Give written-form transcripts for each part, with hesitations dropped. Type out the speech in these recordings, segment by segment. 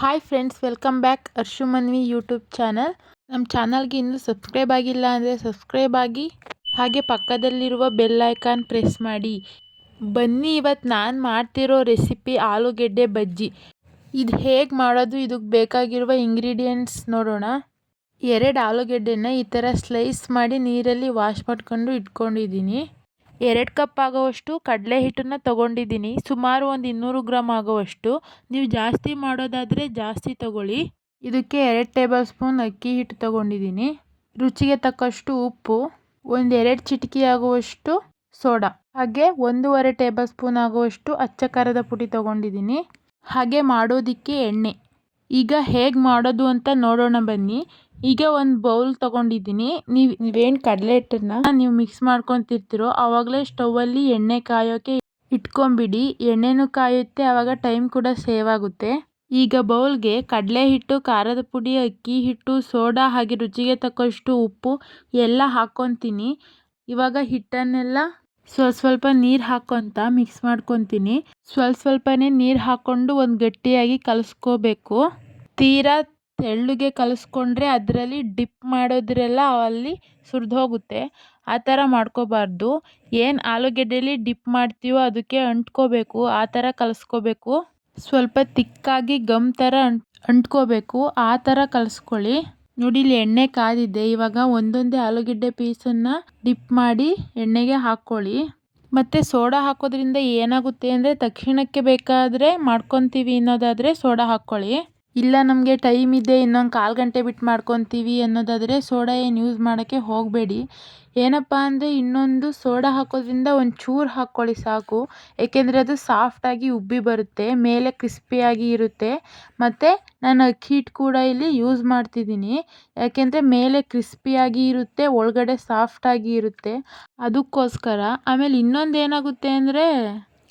Hi friends, welcome back Arshu Manvi YouTube channel. ನಮ್ಮ ಚಾನಲ್ಗೆ ಇನ್ನೂ ಸಬ್ಸ್ಕ್ರೈಬ್ ಆಗಿಲ್ಲ ಅಂದರೆ ಸಬ್ಸ್ಕ್ರೈಬ್ ಆಗಿ, ಹಾಗೆ ಪಕ್ಕದಲ್ಲಿರುವ ಬೆಲ್ ಐಕಾನ್ ಪ್ರೆಸ್ ಮಾಡಿ. ಬನ್ನಿ, ಇವತ್ತು ನಾನು ಮಾಡ್ತಿರೋ ರೆಸಿಪಿ ಆಲೂಗೆಡ್ಡೆ ಬಜ್ಜಿ. ಇದು ಹೇಗೆ ಮಾಡೋದು, ಇದಕ್ಕೆ ಬೇಕಾಗಿರುವ ಇಂಗ್ರೀಡಿಯೆಂಟ್ಸ್ ನೋಡೋಣ. 2 ಆಲೂಗೆಡ್ಡೆನ ಈ ಥರ ಸ್ಲೈಸ್ ಮಾಡಿ ನೀರಲ್ಲಿ ವಾಶ್ ಮಾಡ್ಕೊಂಡು ಇಟ್ಕೊಂಡಿದ್ದೀನಿ. 2 ಕಪ್ ಆಗೋವಷ್ಟು ಕಡಲೆ ಹಿಟ್ಟನ್ನು ತೊಗೊಂಡಿದ್ದೀನಿ. ಸುಮಾರು ಒಂದು 200 ಗ್ರಾಮ್ ಆಗೋವಷ್ಟು. ನೀವು ಜಾಸ್ತಿ ಮಾಡೋದಾದರೆ ಜಾಸ್ತಿ ತೊಗೊಳ್ಳಿ. ಇದಕ್ಕೆ 2 ಟೇಬಲ್ ಸ್ಪೂನ್ ಅಕ್ಕಿ ಹಿಟ್ಟು ತೊಗೊಂಡಿದ್ದೀನಿ. ರುಚಿಗೆ ತಕ್ಕಷ್ಟು ಉಪ್ಪು, 1-2 ಚಿಟಿಕೆ ಆಗುವಷ್ಟು ಸೋಡಾ, ಹಾಗೆ 1.5 ಟೇಬಲ್ ಸ್ಪೂನ್ ಆಗುವಷ್ಟು ಅಚ್ಚ ಖಾರದ ಪುಡಿ ತೊಗೊಂಡಿದ್ದೀನಿ. ಹಾಗೆ ಮಾಡೋದಕ್ಕೆ ಎಣ್ಣೆ. ಈಗ ಹೇಗೆ ಮಾಡೋದು ಅಂತ ನೋಡೋಣ ಬನ್ನಿ. ಈಗ ಒಂದು ಬೌಲ್ ತೊಗೊಂಡಿದ್ದೀನಿ. ನೀವೇನು ಕಡಲೆ ಹಿಟ್ಟನ್ನು ನೀವು ಮಿಕ್ಸ್ ಮಾಡ್ಕೊತಿರ್ತೀರೋ ಆವಾಗಲೇ ಸ್ಟೌವಲ್ಲಿ ಎಣ್ಣೆ ಕಾಯೋಕ್ಕೆ ಇಟ್ಕೊಂಬಿಡಿ. ಎಣ್ಣೆನೂ ಕಾಯುತ್ತೆ, ಆವಾಗ ಟೈಮ್ ಕೂಡ ಸೇವ್ ಆಗುತ್ತೆ. ಈಗ ಬೌಲ್ಗೆ ಕಡಲೆ ಹಿಟ್ಟು, ಖಾರದ ಪುಡಿ, ಅಕ್ಕಿ ಹಿಟ್ಟು, ಸೋಡಾ ಹಾಗೆ ರುಚಿಗೆ ತಕ್ಕಷ್ಟು ಉಪ್ಪು ಎಲ್ಲ ಹಾಕ್ಕೊತೀನಿ. ಇವಾಗ ಹಿಟ್ಟನ್ನೆಲ್ಲ ಸ್ವಲ್ಪ ನೀರು ಹಾಕ್ಕೊತ ಮಿಕ್ಸ್ ಮಾಡ್ಕೊತೀನಿ. ಸ್ವಲ್ಪನೇ ನೀರು ಹಾಕ್ಕೊಂಡು ಒಂದು ಗಟ್ಟಿಯಾಗಿ ಕಲಿಸ್ಕೋಬೇಕು. ತೀರಾ ತೆಳ್ಳಗೆ ಕಲಿಸ್ಕೊಂಡ್ರೆ ಅದರಲ್ಲಿ ಡಿಪ್ ಮಾಡೋದ್ರೆಲ್ಲ ಅಲ್ಲಿ ಸುರಿದು ಹೋಗುತ್ತೆ. ಆ ಥರ ಮಾಡ್ಕೋಬಾರ್ದು. ಏನು ಆಲೂಗೆಡ್ಡೆಲಿ ಡಿಪ್ ಮಾಡ್ತೀವೋ ಅದಕ್ಕೆ ಅಂಟ್ಕೋಬೇಕು, ಆ ಥರ ಕಲಿಸ್ಕೋಬೇಕು. ಸ್ವಲ್ಪ ತಿಕ್ಕಾಗಿ ಗಮ್ ಥರ ಅಂಟ್ಕೋಬೇಕು, ಆ ಥರ ಕಲಿಸ್ಕೊಳ್ಳಿ. ನೋಡಿ, ಇಲ್ಲಿ ಎಣ್ಣೆ ಕಾದಿದೆ. ಇವಾಗ ಒಂದೊಂದೇ ಆಲೂಗೆಡ್ಡೆ ಪೀಸನ್ನು ಡಿಪ್ ಮಾಡಿ ಎಣ್ಣೆಗೆ ಹಾಕ್ಕೊಳ್ಳಿ. ಮತ್ತು ಸೋಡಾ ಹಾಕೋದ್ರಿಂದ ಏನಾಗುತ್ತೆ ಅಂದರೆ, ತಕ್ಷಣಕ್ಕೆ ಬೇಕಾದರೆ ಮಾಡ್ಕೊತೀವಿ ಅನ್ನೋದಾದರೆ ಸೋಡಾ ಹಾಕ್ಕೊಳ್ಳಿ. ಇಲ್ಲ ನಮಗೆ ಟೈಮ್ ಇದೆ, ಇನ್ನೊಂದು 1/4 ಗಂಟೆ ಬಿಟ್ಟು ಮಾಡ್ಕೊತೀವಿ ಅನ್ನೋದಾದರೆ ಸೋಡಾ ಏನು ಯೂಸ್ ಮಾಡೋಕ್ಕೆ ಹೋಗಬೇಡಿ. ಏನಪ್ಪ ಅಂದರೆ, ಇನ್ನೊಂದು ಸೋಡಾ ಹಾಕೋದ್ರಿಂದ ಒಂದು ಚೂರು ಹಾಕ್ಕೊಳ್ಳಿ ಸಾಕು. ಏಕೆಂದರೆ ಅದು ಸಾಫ್ಟಾಗಿ ಉಬ್ಬಿ ಬರುತ್ತೆ, ಮೇಲೆ ಕ್ರಿಸ್ಪಿಯಾಗಿ ಇರುತ್ತೆ. ಮತ್ತು ನಾನು ಅಕ್ಕಿ ಹಿಟ್ಟು ಕೂಡ ಇಲ್ಲಿ ಯೂಸ್ ಮಾಡ್ತಿದ್ದೀನಿ. ಯಾಕೆಂದರೆ ಮೇಲೆ ಕ್ರಿಸ್ಪಿಯಾಗಿ ಇರುತ್ತೆ, ಒಳಗಡೆ ಸಾಫ್ಟಾಗಿ ಇರುತ್ತೆ, ಅದಕ್ಕೋಸ್ಕರ. ಆಮೇಲೆ ಇನ್ನೊಂದು ಏನಾಗುತ್ತೆ ಅಂದರೆ,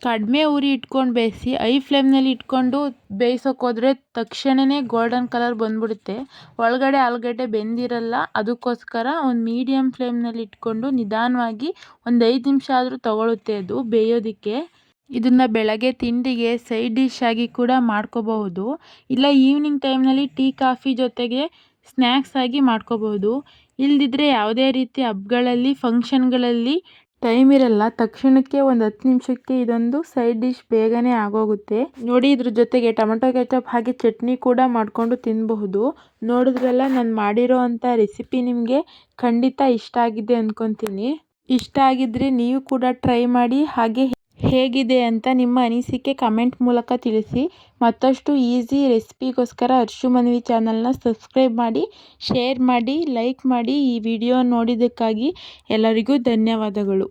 ಕಡಿಮೆ ಉರಿ ಇಟ್ಕೊಂಡು ಬೇಯಿಸಿ. ಐ ಫ್ಲೇಮ್ನಲ್ಲಿ ಇಟ್ಕೊಂಡು ಬೇಯಿಸೋಕ್ಕೋದ್ರೆ ತಕ್ಷಣವೇ ಗೋಲ್ಡನ್ ಕಲರ್ ಬಂದ್ಬಿಡುತ್ತೆ, ಒಳಗಡೆ ಆಲೂಗಡ್ಡೆ ಬೆಂದಿರಲ್ಲ. ಅದಕ್ಕೋಸ್ಕರ ಒಂದು ಮೀಡಿಯಮ್ ಫ್ಲೇಮ್ನಲ್ಲಿ ಇಟ್ಕೊಂಡು ನಿಧಾನವಾಗಿ ಒಂದು 5 ನಿಮಿಷ ಆದರೂ ತಗೊಳುತ್ತೆ ಅದು ಬೇಯೋದಕ್ಕೆ. ಇದನ್ನು ಬೆಳಗ್ಗೆ ತಿಂಡಿಗೆ ಸೈಡ್ ಡಿಶ್ ಆಗಿ ಕೂಡ ಮಾಡ್ಕೋಬಹುದು. ಇಲ್ಲ ಈವ್ನಿಂಗ್ ಟೈಮ್ನಲ್ಲಿ ಟೀ ಕಾಫಿ ಜೊತೆಗೆ ಸ್ನ್ಯಾಕ್ಸ್ ಆಗಿ ಮಾಡ್ಕೋಬಹುದು. ಇಲ್ದಿದ್ರೆ ಯಾವುದೇ ರೀತಿ ಹಬ್ಬಗಳಲ್ಲಿ, ಫಂಕ್ಷನ್ಗಳಲ್ಲಿ ಟೈಮ್ ಇರಲ್ಲ, ತಕ್ಷಣಕ್ಕೆ ಒಂದು 10 ನಿಮಿಷಕ್ಕೆ ಇದೊಂದು ಸೈಡ್ ಡಿಶ್ ಬೇಗನೆ ಆಗೋಗುತ್ತೆ. ನೋಡಿ, ಇದ್ರ ಜೊತೆಗೆ ಟೊಮೆಟೊ ಕೆಚಪ್ ಹಾಗೆ ಚಟ್ನಿ ಕೂಡ ಮಾಡಿಕೊಂಡು ತಿನ್ನಬಹುದು. ನೋಡಿದ್ರಲ್ಲ, ನಾನು ಮಾಡಿರೋ ಅಂಥ ರೆಸಿಪಿ ನಿಮಗೆ ಖಂಡಿತ ಇಷ್ಟ ಆಗಿದೆ ಅಂದ್ಕೊತೀನಿ. ಇಷ್ಟ ಆಗಿದ್ರೆ ನೀವು ಕೂಡ ಟ್ರೈ ಮಾಡಿ. ಹಾಗೆ ಹೇಗಿದೆ ಅಂತ ನಿಮ್ಮ ಅನಿಸಿಕೆ ಕಮೆಂಟ್ ಮೂಲಕ ತಿಳಿಸಿ. ಮತ್ತಷ್ಟು ಈಸಿ ರೆಸಿಪಿಗೋಸ್ಕರ ಅರ್ಶು ಮನ್ವಿ ಚಾನಲ್ನ ಸಬ್ಸ್ಕ್ರೈಬ್ ಮಾಡಿ, ಶೇರ್ ಮಾಡಿ, ಲೈಕ್ ಮಾಡಿ. ಈ ವಿಡಿಯೋ ನೋಡಿದ್ದಕ್ಕಾಗಿ ಎಲ್ಲರಿಗೂ ಧನ್ಯವಾದಗಳು.